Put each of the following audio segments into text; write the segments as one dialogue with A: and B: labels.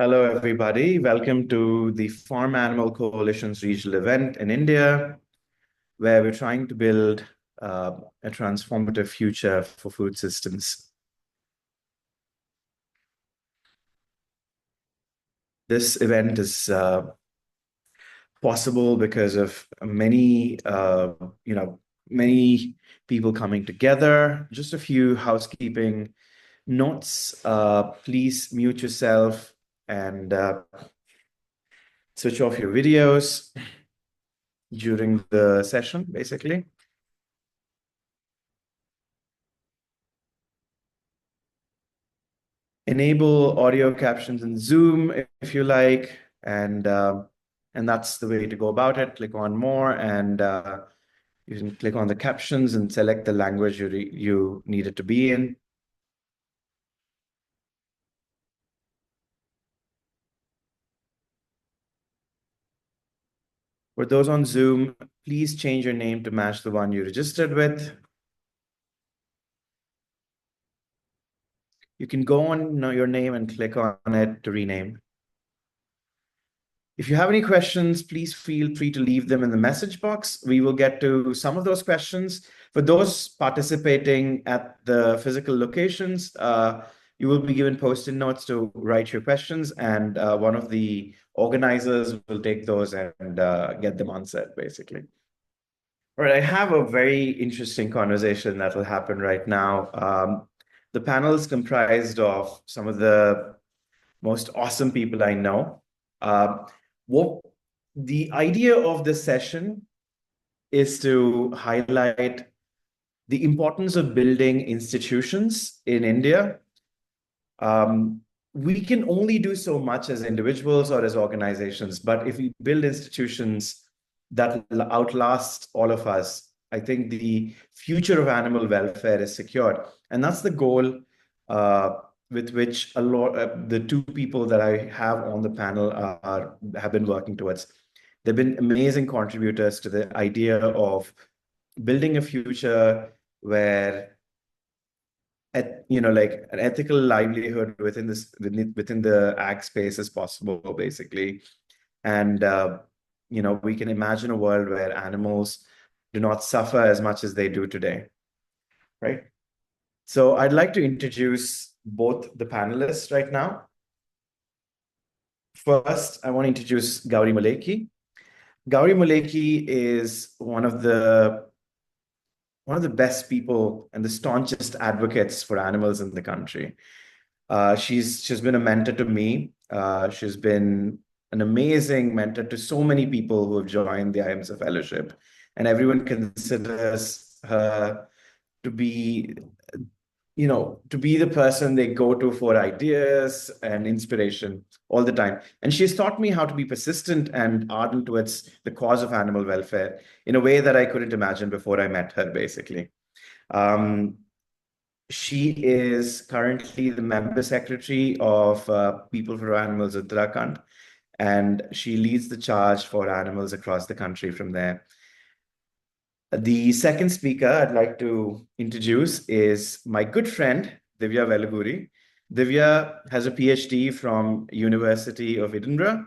A: Hello, everybody. Welcome to the Farm Animal Coalition's regional event in India, where we're trying to build a transformative future for food systems. This event is possible because of many people coming together. Just a few housekeeping notes. Please mute yourself and switch off your videos during the session, basically. Enable audio captions in Zoom if you like, and that's the way to go about it. Click on more, and you can click on the captions and select the language you need it to be in. For those on Zoom, please change your name to match the one you registered with. You can go on your name and click on it to rename. If you have any questions, please feel free to leave them in the message box. We will get to some of those questions. For those participating at the physical locations, you will be given post-it notes to write your questions, and one of the organizers will take those and get them answered, basically. All right, I have a very interesting conversation that will happen right now. The panel is comprised of some of the most awesome people I know. What the idea of this session is to highlight the importance of building institutions in India. We can only do so much as individuals or as organizations, but if we build institutions that outlast all of us, I think the future of animal welfare is secured. And that's the goal with which the two people that I have on the panel have been working towards. They've been amazing contributors to the idea of building a future where like an ethical livelihood within the ag space is possible, basically. And we can imagine a world where animals do not suffer as much as they do today, right? So I'd like to introduce both the panelists right now. First, I want to introduce Gauri Maulekhi. Gauri Maulekhi is one of the best people and the staunchest advocates for animals in the country. She's been a mentor to me. She's been an amazing mentor to so many people who have joined the IMSA Fellowship, and everyone considers her to be the person they go to for ideas and inspiration all the time. And she's taught me how to be persistent and ardent towards the cause of animal welfare in a way that I couldn't imagine before I met her, basically. She is currently the member secretary of People for Animals Uttarakhand, and she leads the charge for animals across the country from there. The second speaker I'd like to introduce is my good friend, Divya Veluguri. Divya has a PhD from University of Edinburgh.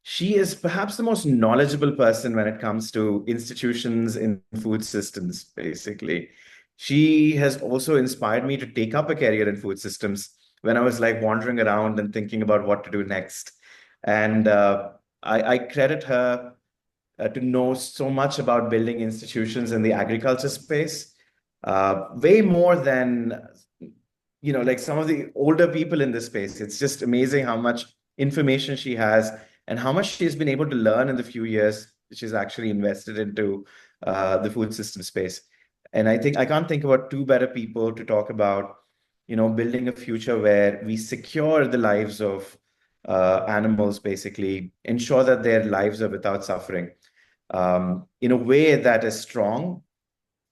A: She is perhaps the most knowledgeable person when it comes to institutions in food systems, basically. She has also inspired me to take up a career in food systems when I was like wandering around and thinking about what to do next. And I credit her to know so much about building institutions in the agriculture space, way more than like some of the older people in this space. It's just amazing how much information she has and how much she's been able to learn in the few years she's actually invested into the food system space. And I think I can't think about two better people to talk about, building a future where we secure the lives of animals, basically, ensure that their lives are without suffering, in a way that is strong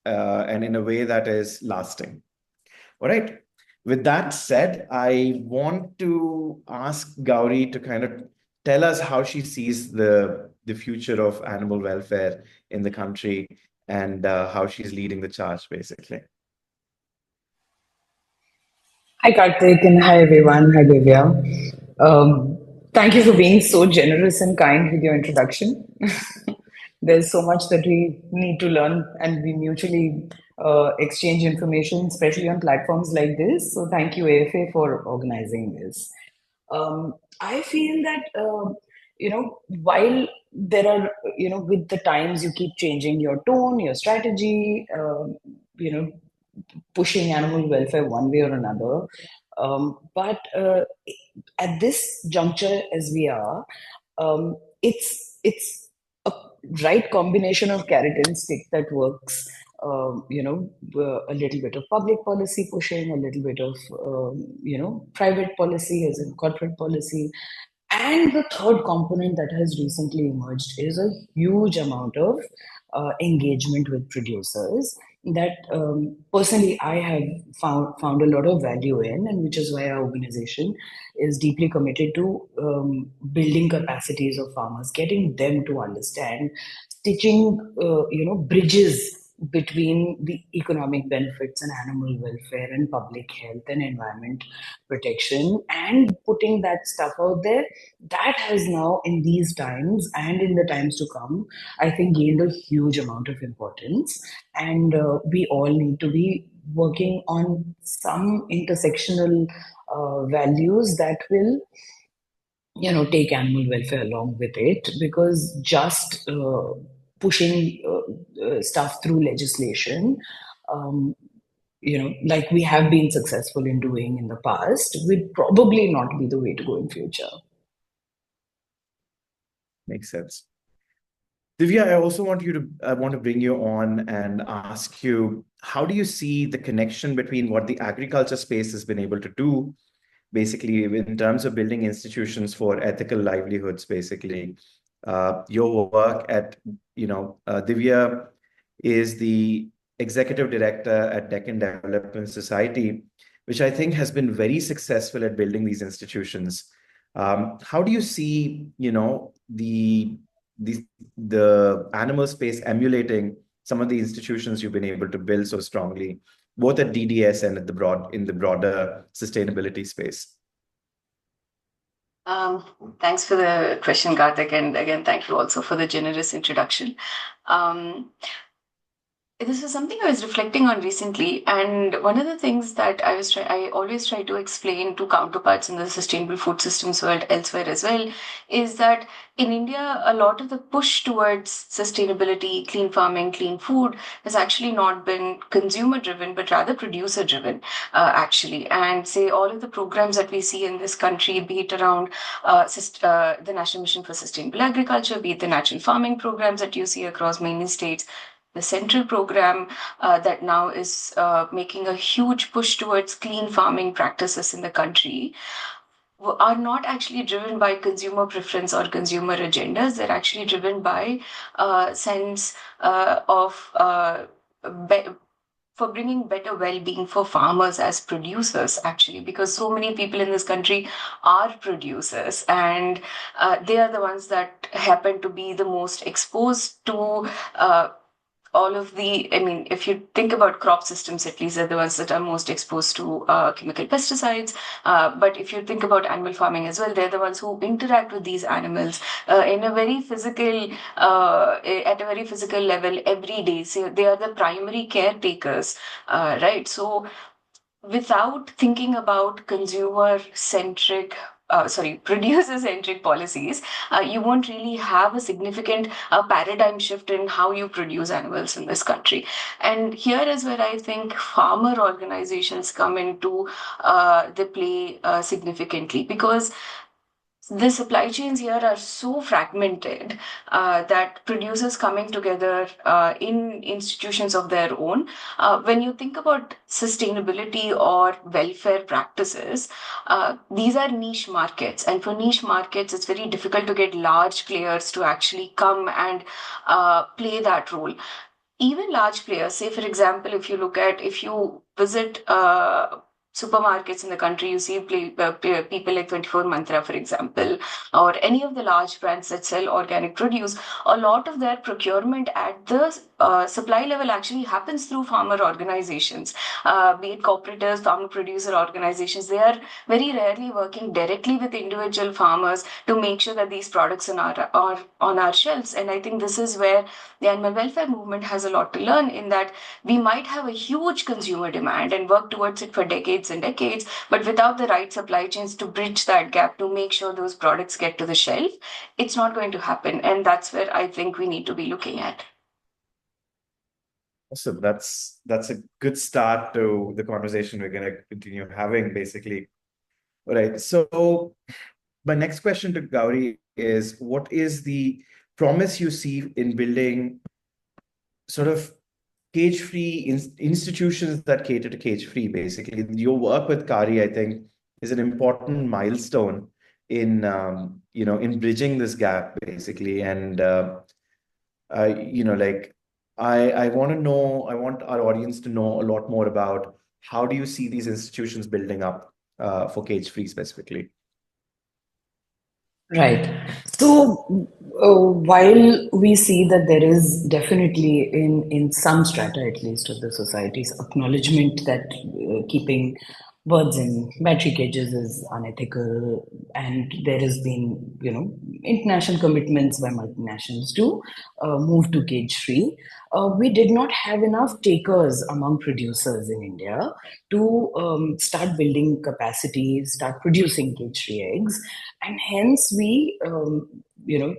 A: and in a way that is lasting. All right. With that said, I want to ask Gauri to kind of tell us how she sees the future of animal welfare in the country and how she's leading the charge, basically.
B: Hi Karthik and hi everyone. Hi Divya. Thank you for being so generous and kind with your introduction. There's so much that we need to learn, and we mutually exchange information, especially on platforms like this. So, thank you, AFA, for organizing this. I feel that, while there are, with the times, you keep changing your tone, your strategy, you know, pushing animal welfare one way or another. But at this juncture, as we are, it's a right combination of carrot and stick that works. A little bit of public policy pushing, a little bit of private policy, as in corporate policy, and the third component that has recently emerged is a huge amount of engagement with producers that personally I have found a lot of value in, and which is why our organization is deeply committed to building capacities of farmers, getting them to understand, stitching bridges between the economic benefits and animal welfare and public health and environment protection, and putting that stuff out there. That has now, in these times and in the times to come, I think gained a huge amount of importance. And we all need to be working on some intersectional values that will take animal welfare along with it, because just pushing stuff through legislation, um, like we have been successful in doing in the past, would probably not be the way to go in future.
A: Makes sense. Divya, I want to bring you on and ask you, how do you see the connection between what the agriculture space has been able to do, basically in terms of building institutions for ethical livelihoods, basically? Your work at, Divya is the executive director at Deccan Development Society, which I think has been very successful at building these institutions. How do you see, the the animal space emulating some of the institutions you've been able to build so strongly, both at DDS and at in the broader sustainability space?
C: Um, Thanks for the question, Karthik, and again, thank you also for the generous introduction. Um, this is something I was reflecting on recently, and one of the things that I always try to explain to counterparts in the sustainable food systems world elsewhere as well, is that in India, a lot of the push towards sustainability, clean farming, clean food has actually not been consumer driven, but rather producer driven, actually. And say all of the programs that we see in this country, be it around the National Mission for Sustainable Agriculture, be it the natural farming programs that you see across many states, the central program that now is making a huge push towards clean farming practices in the country are not actually driven by consumer preference or consumer agendas. They're actually driven by sense of for bringing better well-being for farmers as producers, actually, because so many people in this country are producers, and they are the ones that happen to be the most exposed to all of the, I mean, if you think about crop systems, at least they're the ones that are most exposed to chemical pesticides. But if you think about animal farming as well, they're the ones who interact with these animals in a very physical, at a very physical level every day. So they are the primary caretakers, right? So without thinking about consumer centric producer centric policies, you won't really have a significant paradigm shift in how you produce animals in this country. And here is where I think farmer organizations come into the play significantly, because the supply chains here are so fragmented that producers coming together in institutions of their own, when you think about sustainability or welfare practices, these are niche markets. And for niche markets, it's very difficult to get large players to actually come and play that role. Even large players, say for example, if you visit supermarkets in the country, you see people like 24 Mantra, for example, or any of the large brands that sell organic produce. A lot of their procurement at the supply level actually happens through farmer organizations, be it cooperatives, farmer producer organizations. They are very rarely working directly with individual farmers to make sure that these products are on our shelves. And I think this is where the animal welfare movement has a lot to learn, in that we might have a huge consumer demand and work towards it for decades and decades, but without the right supply chains to bridge that gap to make sure those products get to the shelf, it's not going to happen. And that's where I think we need to be looking at.
A: Awesome. That's a good start to the conversation we're going to continue having, basically. All right. So my next question to Gauri is, what is the promise you see in building sort of cage-free institutions that cater to cage-free, basically? Your work with Kari, I think, is an important milestone in in bridging this gap, basically. And like I want to know, I want our audience to know a lot more about how do you see these institutions building up for cage-free specifically?
B: Right. So, while we see that there is definitely in some strata, at least of the society's acknowledgement that keeping birds in battery cages is unethical, and there has been, international commitments by multinationals to move to cage free. We did not have enough takers among producers in India to start building capacity, start producing cage free eggs, and hence we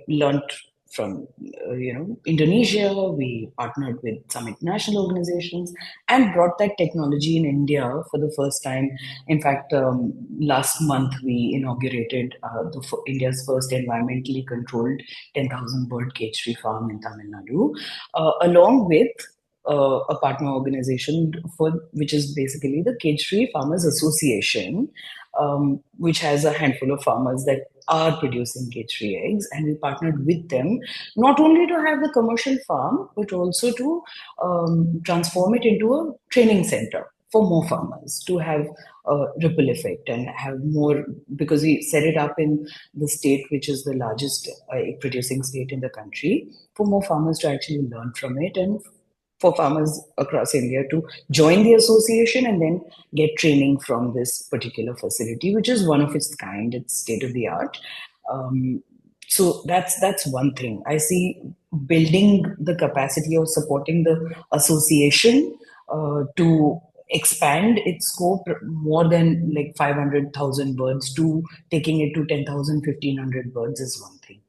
B: learnt from Indonesia. We partnered with some international organizations and brought that technology in India for the first time. In fact, last month we inaugurated India's first environmentally controlled 10,000 bird cage free farm in Tamil Nadu, along with a partner organization for which is basically the Cage Free Farmers Association, which has a handful of farmers that are producing cage-free eggs, and we partnered with them not only to have the commercial farm, but also to transform it into a training center for more farmers to have a ripple effect and have more, because we set it up in the state which is the largest egg producing state in the country, for more farmers to actually learn from it, and for farmers across India to join the association and then get training from this particular facility, which is one of its kind. It's state of the art. So that's one thing. I see building the capacity or supporting the association to expand its scope more than like 500,000 birds to taking it to 10,000, 1,500 birds is one thing.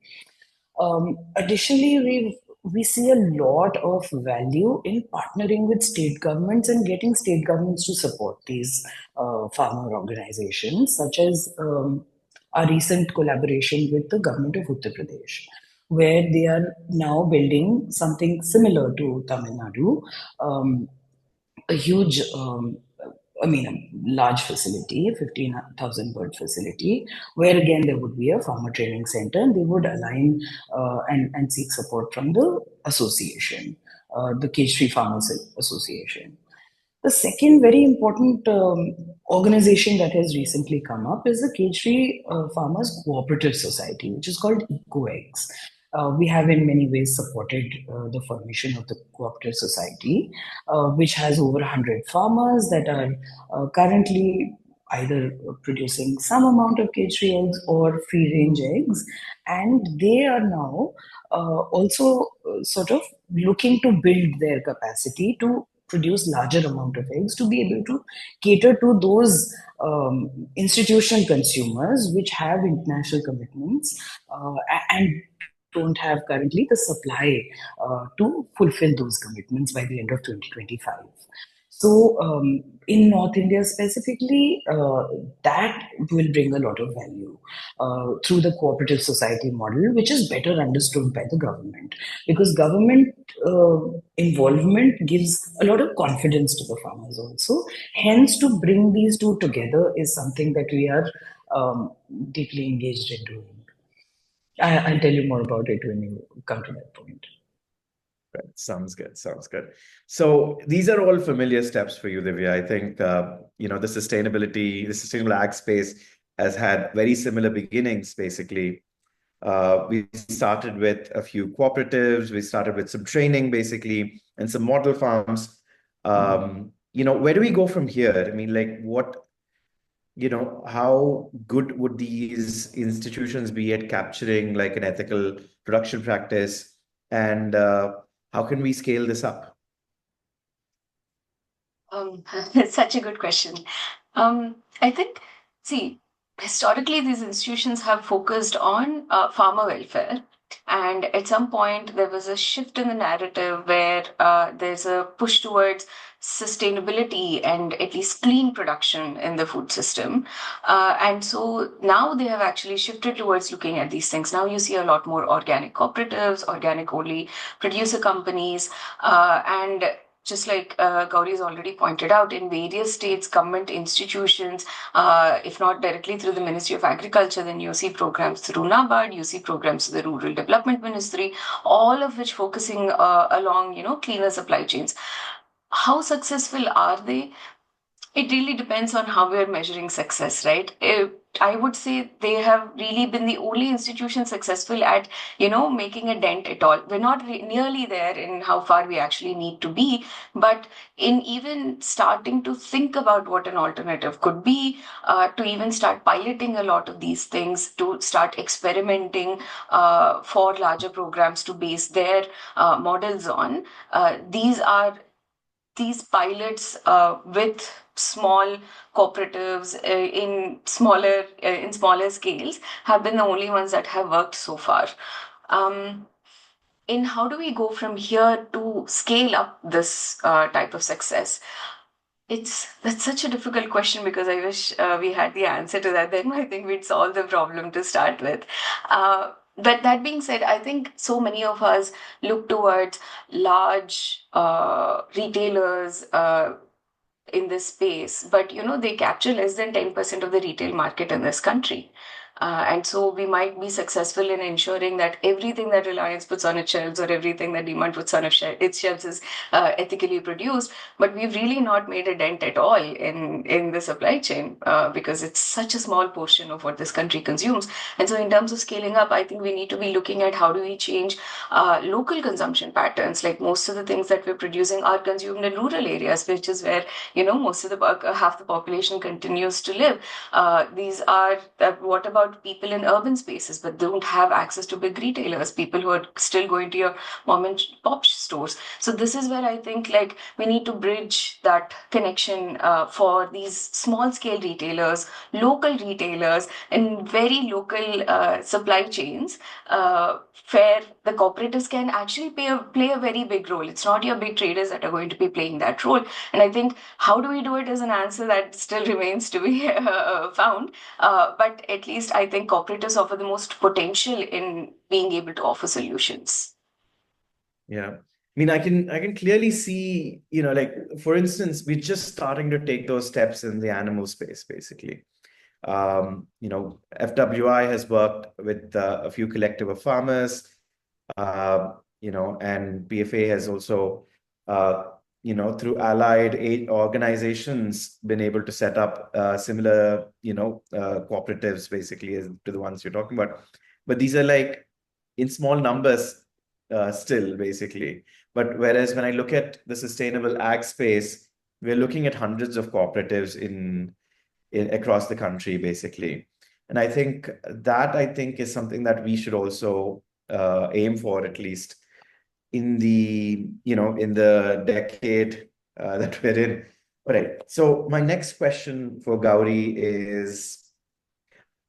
B: Additionally, we see a lot of value in partnering with state governments and getting state governments to support these farmer organizations, such as our recent collaboration with the government of Uttar Pradesh, where they are now building something similar to Tamil Nadu, a huge a large facility, 15,000 bird facility, where again there would be a farmer training center, and they would align and seek support from the association, the Cage Free Farmers Association. The second very important organization that has recently come up is the Cage Free Farmers Cooperative Society, which is called EcoEggs. We have in many ways supported the formation of the cooperative society, which has over 100 farmers that are currently either producing some amount of cage-free eggs or free-range eggs, and they are now also sort of looking to build their capacity to produce larger amount of eggs to be able to cater to those institutional consumers which have international commitments and don't have currently the supply to fulfill those commitments by the end of 2025. So in North India specifically, that will bring a lot of value through the cooperative society model, which is better understood by the government, because government involvement gives a lot of confidence to the farmers also. Hence, to bring these two together is something that we are deeply engaged in doing. I'll tell you more about it when you come to that point.
A: Right. Sounds good. Sounds good. So these are all familiar steps for you, Divya. I think the sustainable ag space has had very similar beginnings, basically. We started with a few cooperatives. We started with some training, basically, and some model farms. Where do we go from here? I mean, like, how good would these institutions be at capturing like an ethical production practice? And how can we scale this up?
C: It's such a good question. I think, see, historically, these institutions have focused on farmer welfare. And at some point, there was a shift in the narrative where there's a push towards sustainability and at least clean production in the food system. And so now they have actually shifted towards looking at these things. Now you see a lot more organic cooperatives, organic only producer companies, and just like Gauri has already pointed out, in various states, government institutions, if not directly through the Ministry of Agriculture, then you see programs through NABARD, you see programs through the Rural Development Ministry, all of which focusing along, cleaner supply chains. How successful are they? It really depends on how we're measuring success, right? I would say they have really been the only institution successful at, making a dent at all. We're not nearly there in how far we actually need to be, but in even starting to think about what an alternative could be, to even start piloting a lot of these things, to start experimenting for larger programs to base their models on. These pilots with small cooperatives in smaller scales have been the only ones that have worked so far. In how do we go from here to scale up this type of success? That's such a difficult question because I wish we had the answer to that. Then I think we'd solve the problem to start with. But that being said, I think so many of us look towards large retailers in this space, but they capture less than 10% of the retail market in this country. And so we might be successful in ensuring that everything that Reliance puts on its shelves or everything that DMart puts on its shelves is ethically produced. But we've really not made a dent at all in the supply chain because it's such a small portion of what this country consumes. And so in terms of scaling up, I think we need to be looking at how do we change local consumption patterns. Like most of the things that we're producing are consumed in rural areas, which is where, most of the half the population continues to live. What about people in urban spaces but don't have access to big retailers, people who are still going to your mom and pop stores? So this is where I think like we need to bridge that connection for these small scale retailers, local retailers, and very local supply chains, where the cooperatives can actually play a very big role. It's not your big traders that are going to be playing that role. And I think how do we do it is an answer that still remains to be found. But at least I think cooperatives offer the most potential in being able to offer solutions.
A: Yeah. I mean, I can clearly see, like for instance, we're just starting to take those steps in the animal space, basically. FWI has worked with a few collective of farmers, and PFA has also, through allied aid organizations, been able to set up similar, cooperatives, basically, as to the ones you're talking about. But these are like in small numbers still, basically. But whereas when I look at the sustainable ag space, we're looking at hundreds of cooperatives in across the country, basically. And I think is something that we should also aim for, at least in the decade that we're in. All right. So my next question for Gauri is,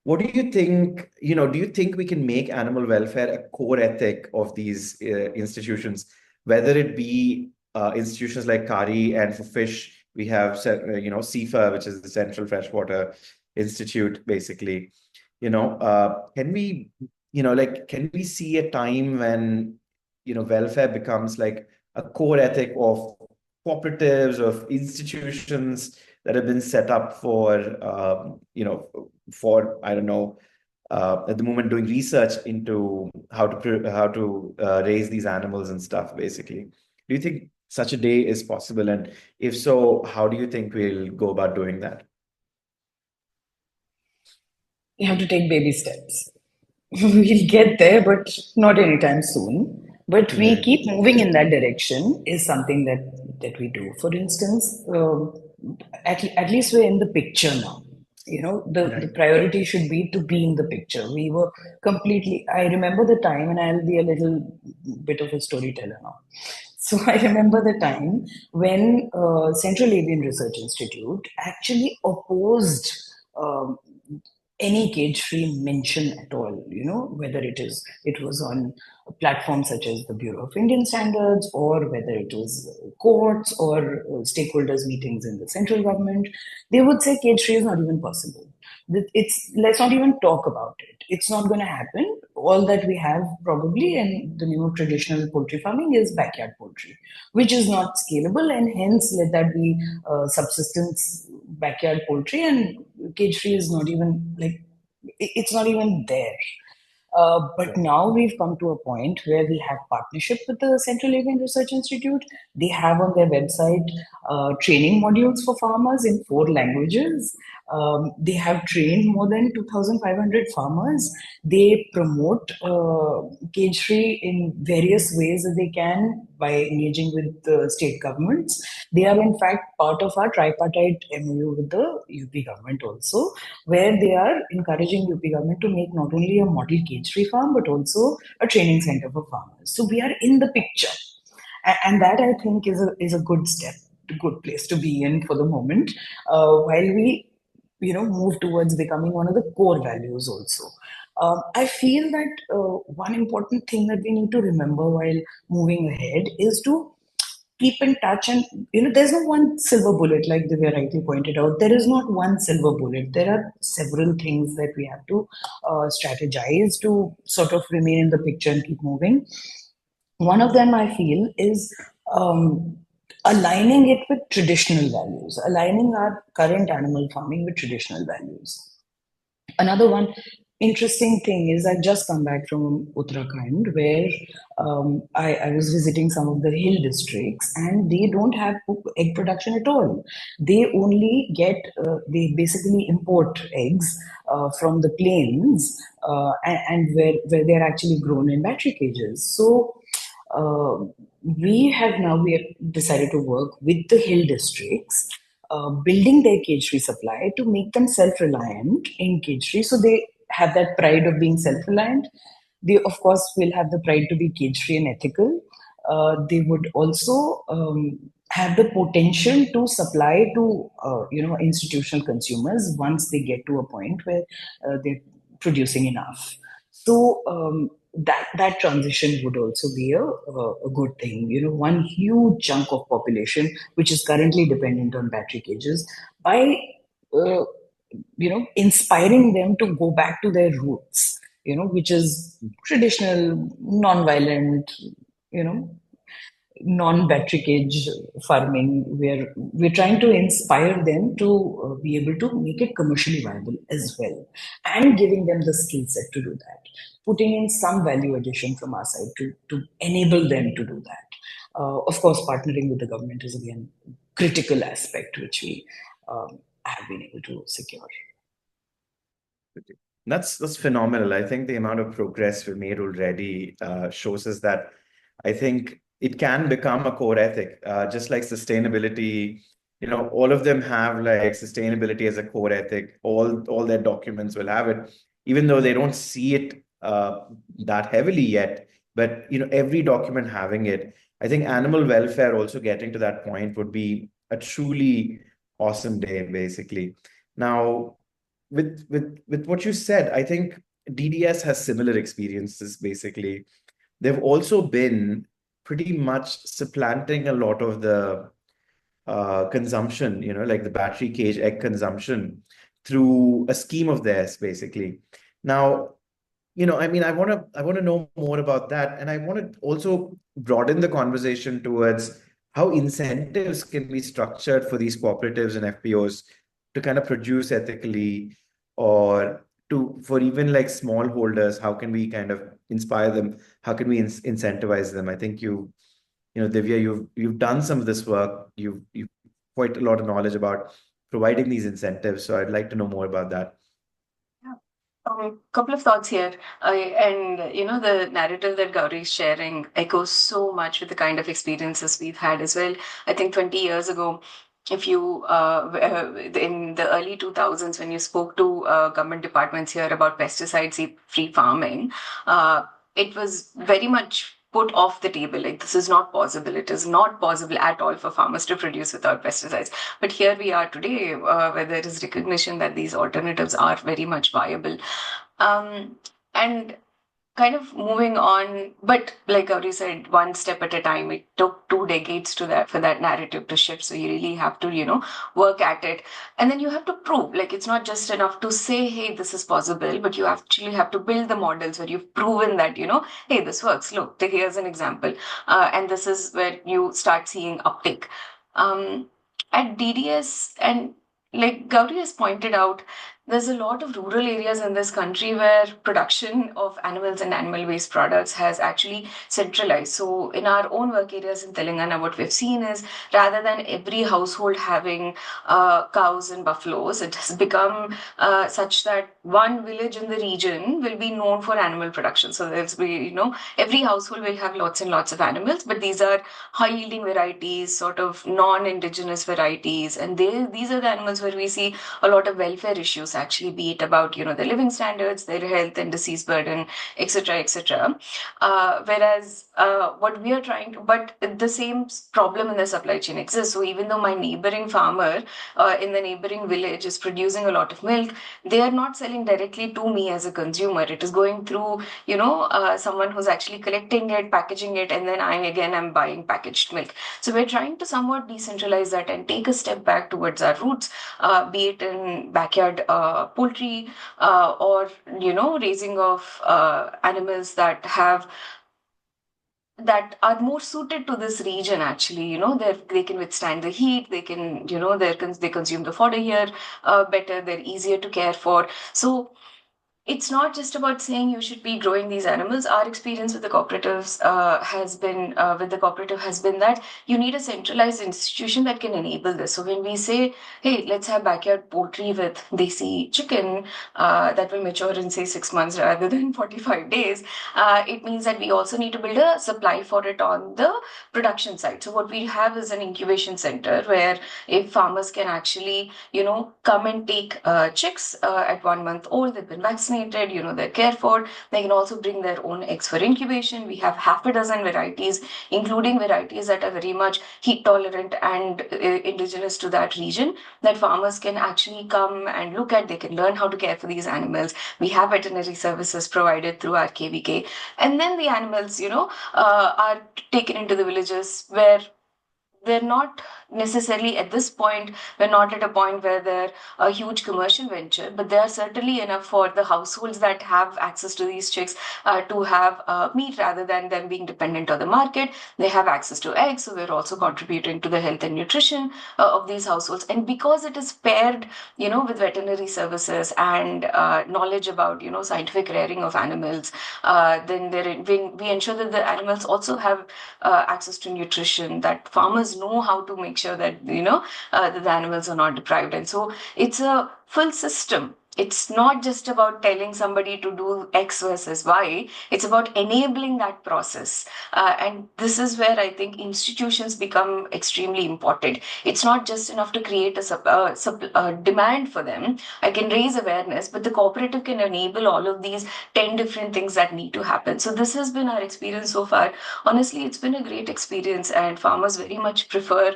A: what do you think, do you think we can make animal welfare a core ethic of these institutions, whether it be institutions like KARI, and for fish, we have, CIFA, which is the Central Freshwater Institute, basically. Can we, can we see a time when, welfare becomes like a core ethic of cooperatives, of institutions that have been set up for, I don't know, at the moment doing research into how to raise these animals and stuff, basically. Do you think such a day is possible? And if so, how do you think we'll go about doing that?
B: You have to take baby steps. We'll get there, but not anytime soon. But we
A: Right.
B: keep moving in that direction is something that we do. For instance, at least we're in the picture now. You know, the
A: Right.
B: priority should be to be in the picture. We were completely, I remember the time, and I'll be a little bit of a storyteller now. So I remember the time when Central Avian Research Institute actually opposed um, any cage-free mention at all, you know, whether it was on platforms such as the Bureau of Indian Standards, or whether it was courts or stakeholders meetings in the central government. They would say cage-free is not even possible. It's let's not even talk about it. It's not going to happen. All that we have probably in the new traditional poultry farming is backyard poultry, which is not scalable, and hence let that be subsistence backyard poultry, and cage free is not even like it's not even there. But
A: Right.
B: now we've come to a point where we have partnership with the Central Avian Research Institute. They have on their website training modules for farmers in 4 languages. They have trained more than 2,500 farmers. They promote cage free in various ways that they can by engaging with the state governments. They are in fact part of our tripartite MOU with the UP government also, where they are encouraging UP government to make not only a model cage-free farm but also a training center for farmers. So we are in the picture, and that I think is a good step, a good place to be in for the moment, while we move towards becoming one of the core values also. I feel that one important thing that we need to remember while moving ahead is to keep in touch, and there's no one silver bullet, like Divya rightly pointed out. There is not one silver bullet. There are several things that we have to strategize to sort of remain in the picture and keep moving. One of them, I feel, is aligning it with traditional values, aligning our current animal farming with traditional values. Another one interesting thing is I've just come back from Uttarakhand, where I was visiting some of the hill districts, and they don't have egg production at all. They only they basically import eggs from the plains, and where they're actually grown in battery cages. So uh, we have decided to work with the hill districts, building their cage-free supply to make them self-reliant in cage-free. So they have that pride of being self-reliant. They, of course, will have the pride to be cage-free and ethical. They would also have the potential to supply to institutional consumers once they get to a point where they're producing enough. So that transition would also be a good thing. One huge chunk of population which is currently dependent on battery cages, by uh, inspiring them to go back to their roots, which is traditional, non-violent, you know, non-battery cage farming, where we're trying to inspire them to be able to make it commercially viable as well, and giving them the skill set to do that, putting in some value addition from our side to enable them to do that. Of course, partnering with the government is again critical aspect which we have been able to secure.
A: That's phenomenal. I think the amount of progress we've made already shows us that I think it can become a core ethic, just like sustainability. All of them have like sustainability as a core ethic. All their documents will have it, even though they don't see it that heavily yet. But every document having it, I think animal welfare also getting to that point would be a truly awesome day, basically. Now, with what you said, I think DDS has similar experiences. Basically, they've also been pretty much supplanting a lot of the consumption, like the battery cage egg consumption, through a scheme of theirs, basically. Now, I mean, I want to know more about that, and I want to also broaden the conversation towards how incentives can be structured for these cooperatives and FPOs to kind of produce ethically, or to for even like smallholders, how can we kind of inspire them? How can we incentivize them? I think Divya, you've done some of this work. You've quite a lot of knowledge about providing these incentives. So I'd like to know more about that.
C: Couple of thoughts here. And the narrative that Gauri is sharing echoes so much with the kind of experiences we've had as well. I think 20 years ago, if you in the early 2000s, when you spoke to government departments here about pesticide-free farming, it was very much put off the table. Like, this is not possible. It is not possible at all for farmers to produce without pesticides. But here we are today, where there is recognition that these alternatives are very much viable. And kind of moving on, but like Gauri said, one step at a time. It took 2 decades for that narrative to shift. So you really have to, work at it. And then you have to prove, like, it's not just enough to say, hey, this is possible, but you actually have to build the models where you've proven that, hey, this works. Look, here's an example. And this is where you start seeing uptake. At DDS, and like Gauri has pointed out, there's a lot of rural areas in this country where production of animals and animal waste products has actually centralized. So in our own work areas in Telangana, what we've seen is, rather than every household having cows and buffaloes, it has become such that one village in the region will be known for animal production. So every household will have lots and lots of animals, but these are high yielding varieties, sort of non-indigenous varieties. And these are the animals where we see a lot of welfare issues, actually, be it about their living standards, their health and disease burden, etc., etc. Whereas what we are trying to, but the same problem in the supply chain exists. So even though my neighboring farmer in the neighboring village is producing a lot of milk, they are not selling directly to me as a consumer. It is going through someone who's actually collecting it, packaging it, and then I'm buying packaged milk. So we're trying to somewhat decentralize that and take a step back towards our roots, be it in backyard poultry, or raising of animals that are more suited to this region. Actually, they can withstand the heat, they can, they consume the fodder here better, they're easier to care for. So it's not just about saying you should be growing these animals. Our experience with the cooperatives has been that you need a centralized institution that can enable this. So when we say, hey, let's have backyard poultry with desi chicken that will mature in, say, 6 months rather than 45 days, it means that we also need to build a supply for it on the production side. So what we have is an incubation center where if farmers can actually, come and take chicks at 1 month old, they've been vaccinated, they're cared for. They can also bring their own eggs for incubation. We have half a dozen varieties, including varieties that are very much heat tolerant and indigenous to that region, that farmers can actually come and look at. They can learn how to care for these animals. We have veterinary services provided through our KVK. And then the animals, are taken into the villages where they're not necessarily at this point, we're not at a point where they're a huge commercial venture, but they are certainly enough for the households that have access to these chicks to have meat rather than them being dependent on the market. They have access to eggs, so we're also contributing to the health and nutrition of these households. And because it is paired, with veterinary services and knowledge about, scientific rearing of animals, then we ensure that the animals also have access to nutrition, that farmers know how to make sure that that the animals are not deprived. And so it's a full system. It's not just about telling somebody to do X versus Y. It's about enabling that process. And this is where I think institutions become extremely important. It's not just enough to create a demand for them. I can raise awareness, but the cooperative can enable all of these 10 different things that need to happen. So this has been our experience so far. Honestly, it's been a great experience, and farmers very much prefer,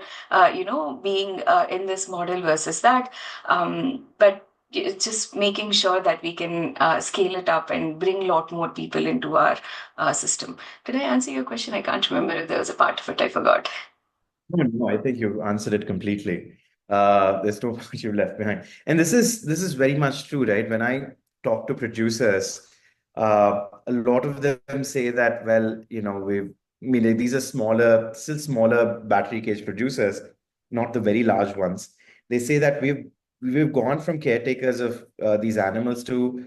C: being in this model versus that. But it's just making sure that we can scale it up and bring a lot more people into our system. Did I answer your question? I can't remember if there was a part of it I forgot.
A: No, I think you answered it completely. There's no point you left behind. And this is very much true, right? When I talk to producers, a lot of them say that, well, these are still smaller battery cage producers, not the very large ones. They say that we've gone from caretakers of these animals to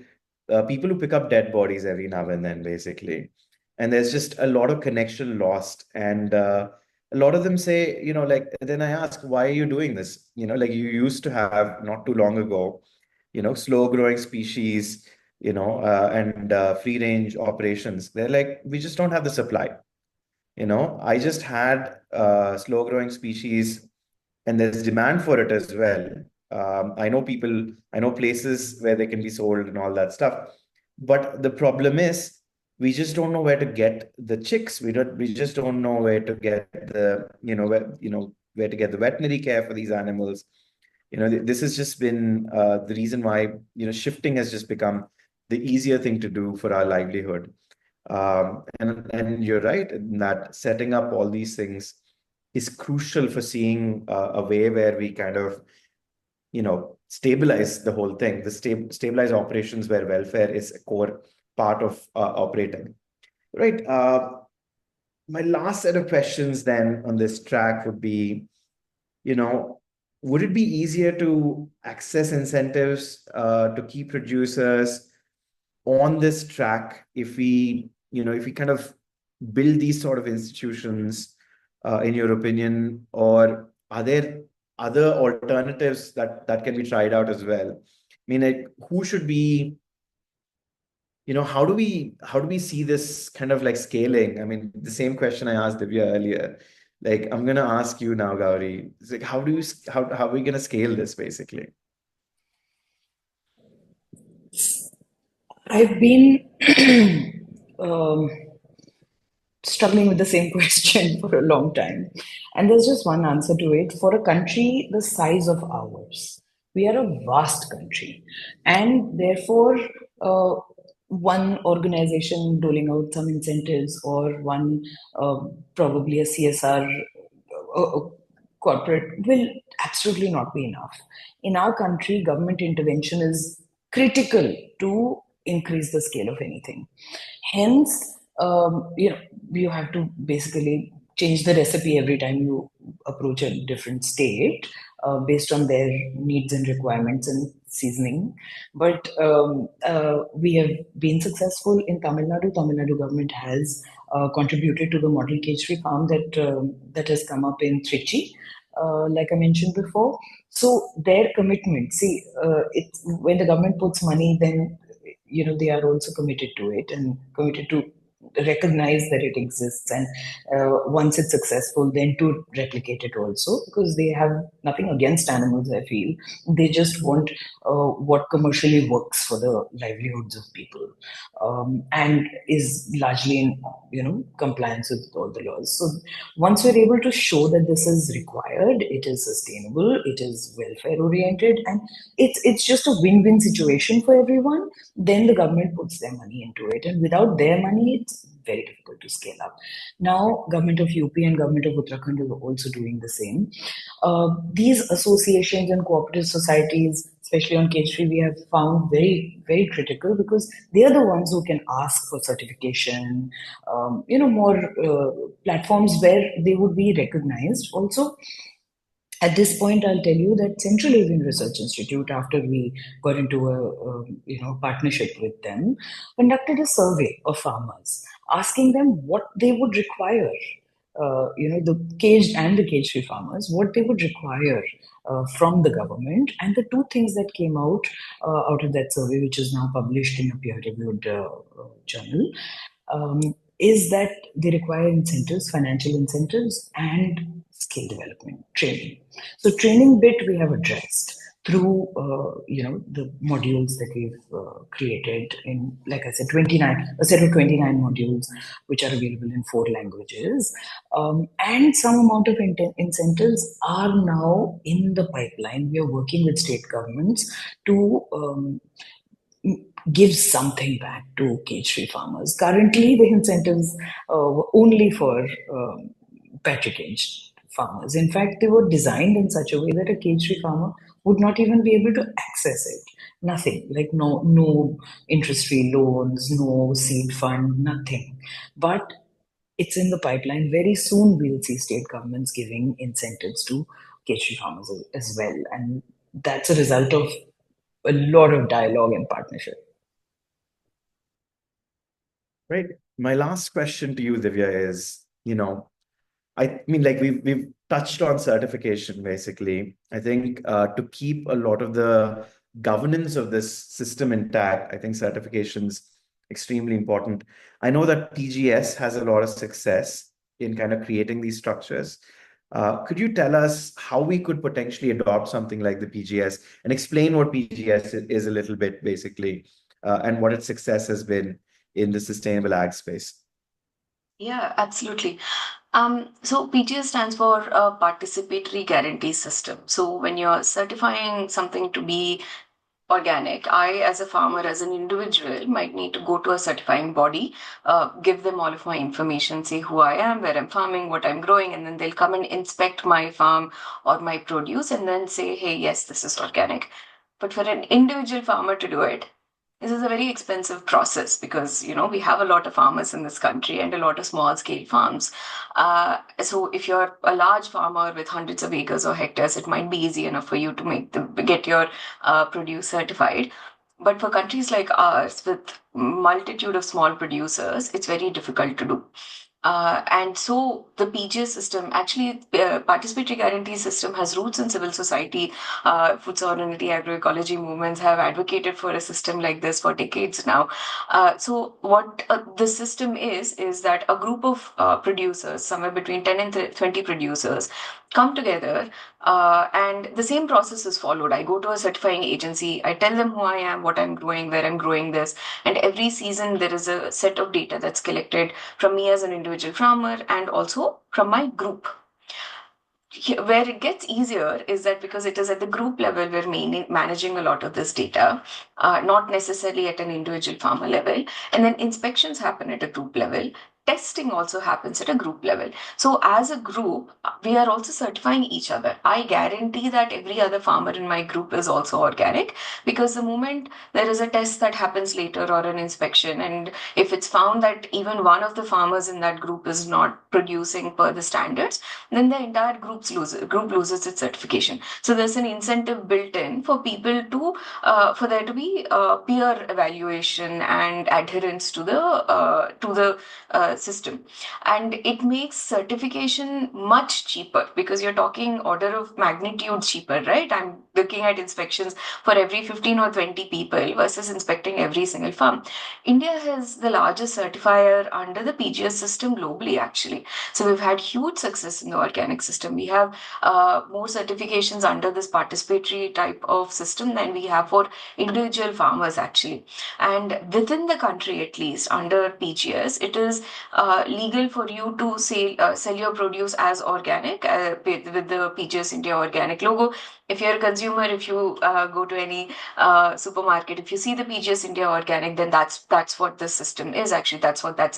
A: people who pick up dead bodies every now and then, basically. And there's just a lot of connection lost. And a lot of them say, like, then I ask, why are you doing this? Like, you used to have not too long ago, slow growing species, and free range operations. They're like, we just don't have the supply. I just had slow growing species, and there's demand for it as well. I know places where they can be sold and all that stuff. But the problem is, we just don't know where to get the chicks. We just don't know where to get where to get the veterinary care for these animals. This has just been the reason why, shifting has just become the easier thing to do for our livelihood. And you're right in that setting up all these things is crucial for seeing a way where we kind of, stabilize the whole thing, the stabilize operations where welfare is a core part of operating. Right. My last set of questions then on this track would be, would it be easier to access incentives to key producers on this track if we kind of build these sort of institutions, in your opinion, or are there other alternatives that can be tried out as well? I mean, like, who should be, how do we see this kind of like scaling? I mean, the same question I asked Divya earlier. Like, I'm gonna ask you now, Gauri. It's like, how are we gonna scale this basically?
B: I've been um, struggling with the same question for a long time. And there's just one answer to it. For a country the size of ours, we are a vast country. And therefore, uh, one organization doling out some incentives or one, uh, probably a CSR corporate will absolutely not be enough. In our country, government intervention is critical to increase the scale of anything. Hence, you have to basically change the recipe every time you approach a different state based on their needs and requirements and seasoning. But we have been successful in Tamil Nadu. Tamil Nadu government has contributed to the model cage-free farm that has come up in Trichy, like I mentioned before. So their commitment, see, it's when the government puts money, then they are also committed to it and committed to recognize that it exists, and once it's successful then to replicate it also, because they have nothing against animals. I feel they just want what commercially works for the livelihoods of people, and is largely in compliance with all the laws. So once we're able to show that this is required, it is sustainable, it is welfare oriented, and it's just a win-win situation for everyone, then the government puts their money into it. And without their money, it's very difficult to scale up. Now, government of UP and government of Uttarakhand is also doing the same. These associations and cooperative societies, especially on cage-free, we have found very, very critical, because they are the ones who can ask for certification, more platforms where they would be recognized. Also, at this point, I'll tell you that Central Asian Research Institute, after we got into a partnership with them, conducted a survey of farmers, asking them what they would require. The caged and the cage-free farmers, what they would require from the government, and the two things that came out of that survey, which is now published in a peer-reviewed journal, um, is that they require incentives, financial incentives, and skill development, training. So training bit we have addressed through the modules that we've created in, like I said, a set of 29 modules, which are available in 4 languages, and some amount of incentives are now in the pipeline. We are working with state governments to give something back to cage-free farmers. Currently, the incentives were only for battery cage farmers. In fact, they were designed in such a way that a cage-free farmer would not even be able to access it. Nothing, like no interest-free loans, no seed fund, nothing. But it's in the pipeline. Very soon, we'll see state governments giving incentives to cage-free farmers as well, and that's a result of a lot of dialogue and partnership.
A: Right. My last question to you, Divya, is, I mean, like we've touched on certification basically. I think to keep a lot of the governance of this system intact, I think certification's extremely important. I know that PGS has a lot of success in kind of creating these structures. Could you tell us how we could potentially adopt something like the PGS and explain what PGS is a little bit, basically, and what its success has been in the sustainable ag space?
C: Yeah, absolutely. So PGS stands for Participatory Guarantee System. So when you're certifying something to be organic, I, as a farmer, as an individual, might need to go to a certifying body, give them all of my information, say who I am, where I'm farming, what I'm growing, and then they'll come and inspect my farm or my produce and then say, hey, yes, this is organic. But for an individual farmer to do it, this is a very expensive process because we have a lot of farmers in this country and a lot of small scale farms. So if you're a large farmer with hundreds of acres or hectares, it might be easy enough for you to get your produce certified. But for countries like ours, with multitude of small producers, it's very difficult to do. And so the PGS system, actually, participatory guarantee system has roots in civil society. Food sovereignty, agroecology movements have advocated for a system like this for decades now. So what the system is that a group of producers, somewhere between 10 and 20 producers, come together, and the same process is followed. I go to a certifying agency, I tell them who I am, what I'm growing, where I'm growing this, and every season there is a set of data that's collected from me as an individual farmer and also from my group. Where it gets easier is that because it is at the group level, we're managing a lot of this data, not necessarily at an individual farmer level. And then inspections happen at a group level. Testing also happens at a group level. So as a group, we are also certifying each other. I guarantee that every other farmer in my group is also organic, because the moment there is a test that happens later or an inspection, and if it's found that even one of the farmers in that group is not producing per the standards, then the entire group loses its certification. So there's an incentive built in for people to for there to be peer evaluation and adherence to the system, and it makes certification much cheaper because you're talking order of magnitude cheaper, right? I'm looking at inspections for every 15 or 20 people versus inspecting every single farm. India has the largest certifier under the PGS system globally, actually. So we've had huge success in the organic system. We have more certifications under this participatory type of system than we have for individual farmers, actually. And within the country, at least under PGS, it is legal for you to sell your produce as organic with the PGS India Organic logo. If you're a consumer, if you go to any supermarket, if you see the PGS India Organic, then that's what the system is. Actually, that's what that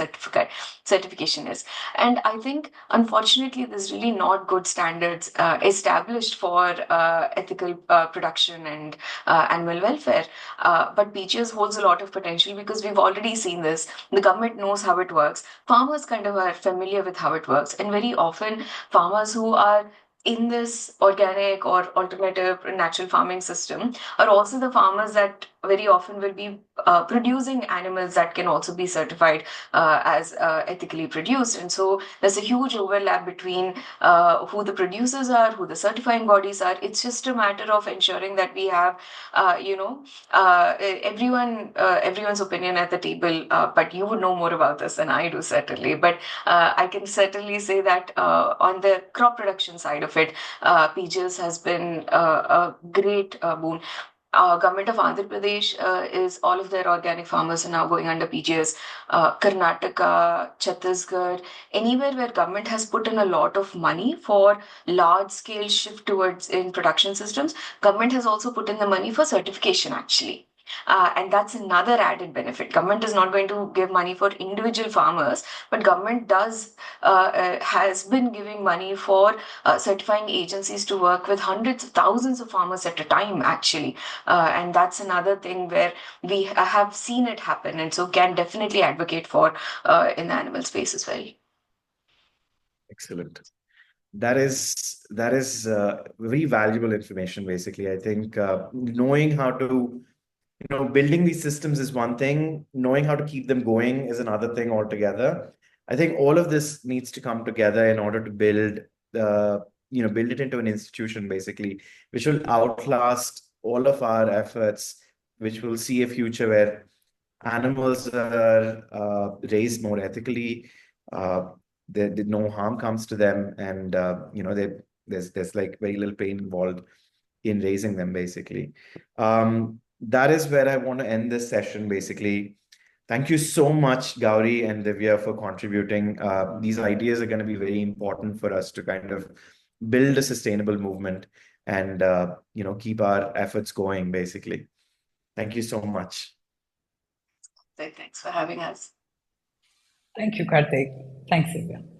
C: certification is. And I think, unfortunately, there's really not good standards established for ethical production and animal welfare. But PGS holds a lot of potential because we've already seen this. The government knows how it works. Farmers kind of are familiar with how it works. And very often, farmers who are in this organic or alternative natural farming system are also the farmers that very often will be producing animals that can also be certified as ethically produced. And so there's a huge overlap between who the producers are, who the certifying bodies are. It's just a matter of ensuring that we have, everyone's opinion at the table. But you would know more about this than I do, certainly. But I can certainly say that on the crop production side of it, PGS has been a great boon. Government of Andhra Pradesh is all of their organic farmers are now going under PGS. Karnataka, Chhattisgarh, anywhere where government has put in a lot of money for large scale shift towards in production systems, government has also put in the money for certification, actually. And that's another added benefit. Government is not going to give money for individual farmers, but government has been giving money for certifying agencies to work with hundreds of thousands of farmers at a time, actually. And that's another thing where we have seen it happen, and so can definitely advocate for in the animal space as well.
A: Excellent. That is very valuable information, basically. I think knowing how to, building these systems is one thing, knowing how to keep them going is another thing altogether. I think all of this needs to come together in order to build it into an institution, basically, which will outlast all of our efforts, which will see a future where animals are raised more ethically. No harm comes to them, and there's like very little pain involved in raising them, basically. That is where I want to end this session, basically. Thank you so much, Gauri and Divya, for contributing. These ideas are going to be very important for us to kind of build a sustainable movement and keep our efforts going, basically. Thank you so much.
C: So thanks for having us.
B: Thank you, Karthik. Thanks, Divya.